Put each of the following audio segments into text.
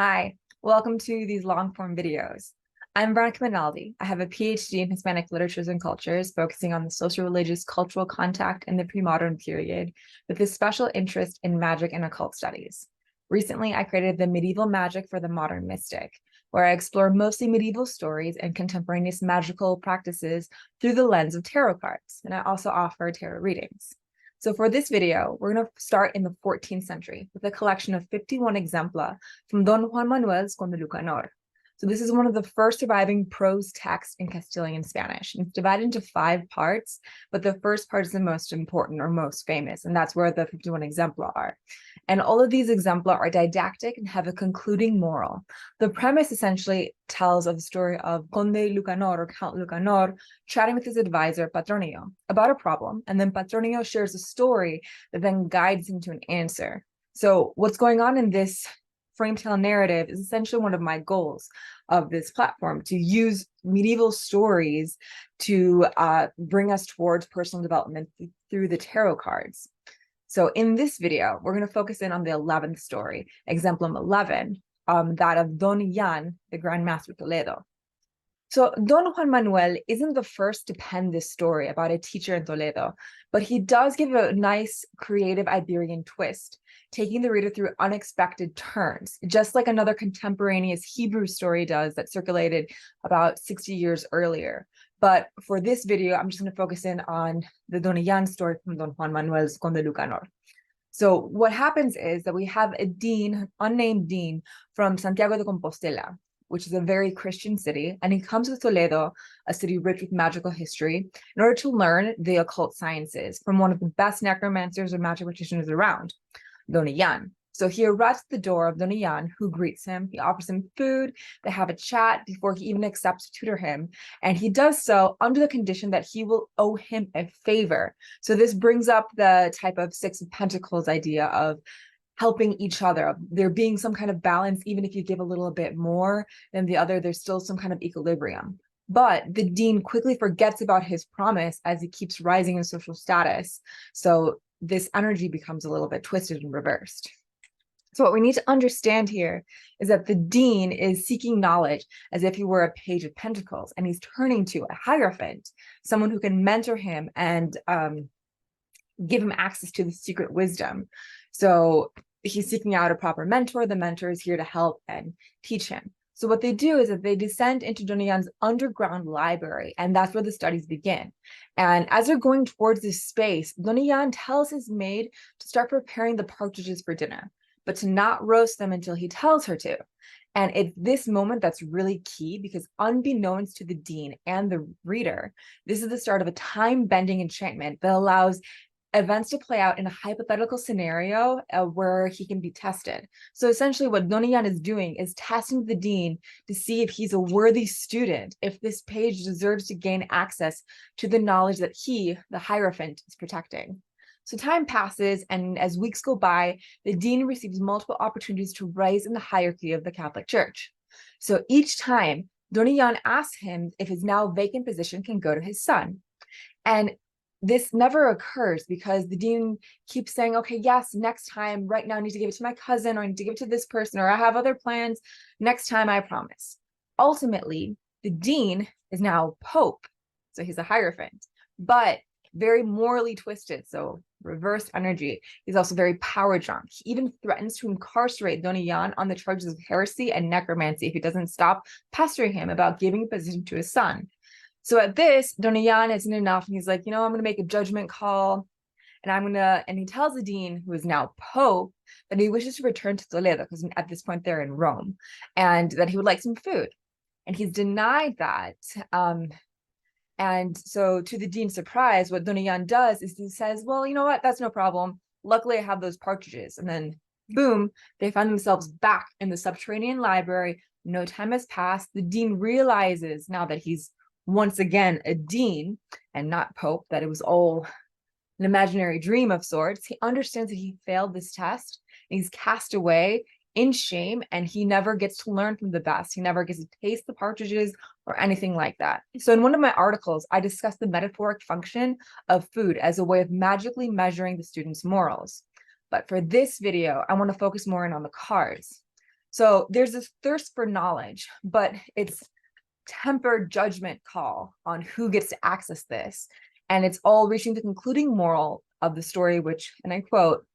Hi, welcome to these long-form videos. I'm Vernacular Medieval. I have a PhD in Hispanic Literatures and Cultures, focusing on the social religious cultural contact in the pre-modern period, with a special interest in magic and occult studies. Recently, I created the Medieval Magic for the Modern Mystic, where I explore mostly medieval stories and contemporaneous magical practices through the lens of tarot cards, and I also offer tarot readings. So for this video, we're going to start in the 14th century with a collection of 51 exempla from Don Juan Manuel's Conde Lucanor. So this is one of the first surviving prose texts in Castilian Spanish. It's divided into 5 parts, but the first part is the most important or most famous, and that's where the 51 exempla are. And all of these exempla are didactic and have a concluding moral. The premise essentially tells of the story of Conde Lucanor or Count Lucanor chatting with his advisor Patronio about a problem, and then Patronio shares a story that then guides him to an answer. So what's going on in this frame-tale narrative is essentially one of my goals of this platform, to use medieval stories to bring us towards personal development through the tarot cards. So in this video, we're going to focus in on the 11th story, exemplum 11, that of Don Yllan, the Grand Master of Toledo. So Don Juan Manuel isn't the first to pen this story about a teacher in Toledo, but he does give a nice creative Iberian twist, taking the reader through unexpected turns, just like another contemporaneous Hebrew story does that circulated about 60 years earlier. But for this video, I'm just going to focus in on the Don Yllan story from Don Juan Manuel's Conde Lucanor. So what happens is that we have a dean, unnamed dean, from Santiago de Compostela, which is a very Christian city, and he comes to Toledo, a city rich with magical history, in order to learn the occult sciences from one of the best necromancers or magic practitioners around, Don Yllan. So he arrives at the door of Don Yllan, who greets him. He offers him food. They have a chat before he even accepts to tutor him. And he does so under the condition that he will owe him a favor. So this brings up the type of Six of Pentacles idea of helping each other, there being some kind of balance. Even if you give a little bit more than the other, there's still some kind of equilibrium. But the dean quickly forgets about his promise as he keeps rising in social status. So this energy becomes a little bit twisted and reversed. So what we need to understand here is that the dean is seeking knowledge as if he were a page of pentacles, and he's turning to a hierophant, someone who can mentor him and give him access to the secret wisdom. So he's seeking out a proper mentor. The mentor is here to help and teach him. So what they do is that they descend into Don Yllan's underground library, and that's where the studies begin. And as they're going towards this space, Don Yllan tells his maid to start preparing the partridges for dinner, but to not roast them until he tells her to. And it's this moment that's really key, because unbeknownst to the dean and the reader, this is the start of a time-bending enchantment that allows events to play out in a hypothetical scenario where he can be tested. So essentially what Don Yllan is doing is testing the dean to see if he's a worthy student, if this page deserves to gain access to the knowledge that he, the hierophant, is protecting. So time passes, and as weeks go by, the dean receives multiple opportunities to rise in the hierarchy of the Catholic Church. So each time, Don Yllan asks him if his now vacant position can go to his son. And this never occurs because the dean keeps saying, okay, yes, next time, right now I need to give it to my cousin, or I need to give it to this person, or I have other plans. Next time, I promise. Ultimately, the dean is now Pope. So he's a hierophant, but very morally twisted. So reverse energy. He's also very power drunk. He even threatens to incarcerate Don Yllan on the charges of heresy and necromancy if he doesn't stop pestering him about giving a position to his son. So at this, Don Yllan isn't enough, and he's like, I'm going to make a judgment call, and he tells the dean, who is now Pope, that he wishes to return to Toledo, because at this point they're in Rome, and that he would like some food. And he's denied that. And so to the dean's surprise, what Don Yllan does is he says, well, you know what, that's no problem. Luckily, I have those partridges. And then boom, they find themselves back in the subterranean library. No time has passed. The dean realizes now that he's once again a dean and not Pope, that it was all an imaginary dream of sorts. He understands that he failed this test, and he's cast away in shame, and he never gets to learn from the best. He never gets to taste the partridges or anything like that. So in one of my articles, I discussed the metaphoric function of food as a way of magically measuring the student's morals. But for this video, I want to focus more in on the cards. So there's this thirst for knowledge, but it's tempered judgment call on who gets to access this. And it's all reaching the concluding moral of the story, which, and I quote,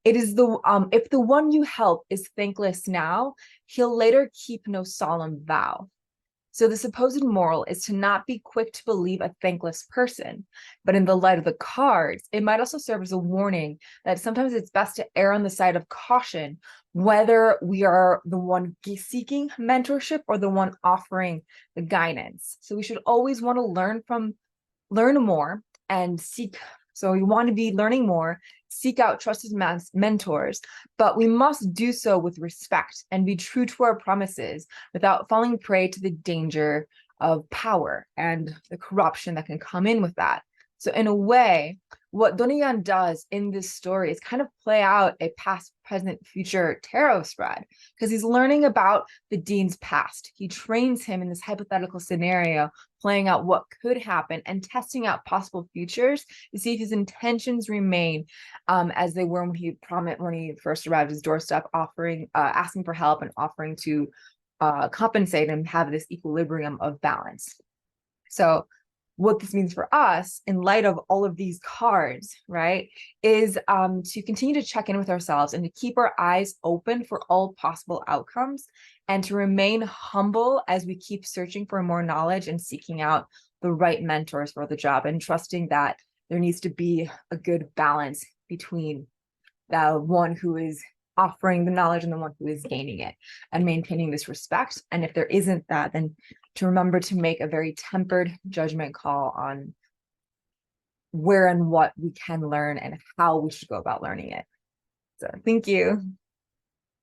it is the if the one you help is thankless now, he'll later keep no solemn vow. So the supposed moral is to not be quick to believe a thankless person, but in the light of the cards, it might also serve as a warning that sometimes it's best to err on the side of caution, whether we are the one seeking mentorship or the one offering the guidance. So we should always want to learn more and seek. So we want to be learning more, seek out trusted mentors, but we must do so with respect and be true to our promises without falling prey to the danger of power and the corruption that can come in with that. So in a way, what Don Yllan does in this story is kind of play out a past, present, future tarot spread, because he's learning about the dean's past. He trains him in this hypothetical scenario, playing out what could happen and testing out possible futures to see if his intentions remain as they were when he first arrived at his doorstep, asking for help and offering to compensate and have this equilibrium of balance. So what this means for us in light of all of these cards, right, is to continue to check in with ourselves and to keep our eyes open for all possible outcomes and to remain humble as we keep searching for more knowledge and seeking out the right mentors for the job, and trusting that there needs to be a good balance between the one who is offering the knowledge and the one who is gaining it, and maintaining this respect. And if there isn't that, then to remember to make a very tempered judgment call on where and what we can learn and how we should go about learning it. So thank you.